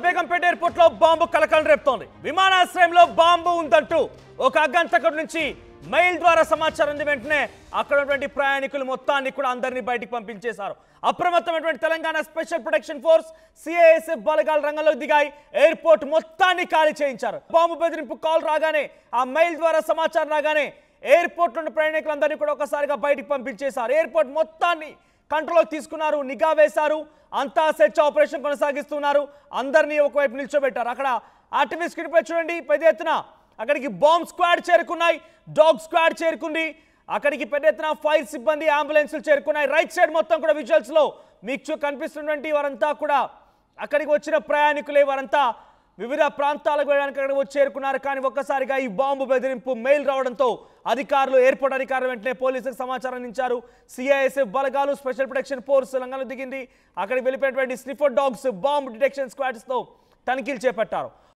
Begumpet airport లో bomb కలకలం రేపుతోంది. విమానాశ్రయంలో బాంబు ఉందంటూ ఒక అగ్గంతకుడి నుంచి మెయిల్ ద్వారా సమాచారం అంది. వెంటనే అక్కడ ఉన్నటువంటి ప్రయాణికులు మొత్తాన్ని కూడా అందరినీ బయటికి పంపించేశారు. అప్రమత్తమైనటువంటి Telangana special protection force CISF బలగాలు రంగంలోకి దిగాయి. ఎయిర్పోర్ట్ మొత్తాన్ని ఖాళీ చేయించారు. బాంబు బెదిరింపు కాల్ రాగానే, ఆ మెయిల్ ద్వారా సమాచారం రాగానే ఎయిర్పోర్ట్ నుండి ప్రయాణికులందరినీ కూడా ఒకసారిగా బయటికి పంపించేశారు. ఎయిర్పోర్ట్ మొత్తాన్ని కంట్రోల్లోకి తీసుకున్నారు, నిఘా వేశారు, అంతా సెర్చ్ ఆపరేషన్ కొనసాగిస్తున్నారు. అందరినీ ఒకవైపు నిల్చోబెట్టారు. అక్కడ ఆర్టీవీ స్క్రీన్ పై చూడండి, పెద్ద ఎత్తున అక్కడికి బాంబ్ స్క్వాడ్ చేరుకున్నాయి, డాగ్ స్క్వాడ్ చేరుకుంది, అక్కడికి పెద్ద ఎత్తున ఫైర్ సిబ్బంది, అంబులెన్స్లు చేరుకున్నాయి. రైట్ సైడ్ మొత్తం కూడా విజువల్స్ లో మీకు కనిపిస్తున్నటువంటి వారంతా కూడా అక్కడికి వచ్చిన ప్రయాణికులే. వారంతా వివిధ ప్రాంతాలకు వెళ్ళడానికి అక్కడికి వచ్చి చేరుకున్నారు. కానీ ఒక్కసారిగా ఈ బాంబు బెదిరింపు మెయిల్ రావడంతో అధికారులు, ఎయిర్పోర్ట్ అధికారులు వెంటనే పోలీసులకు సమాచారం అందించారు. సిఐఎస్ఎఫ్ బలగాలు, స్పెషల్ ప్రొటెక్షన్ ఫోర్స్ రంగంలో దిగింది. అక్కడికి వెళ్ళిపోయినటువంటి sniffer dogs, bomb detection squads తో తనిఖీలు చేపట్టారు.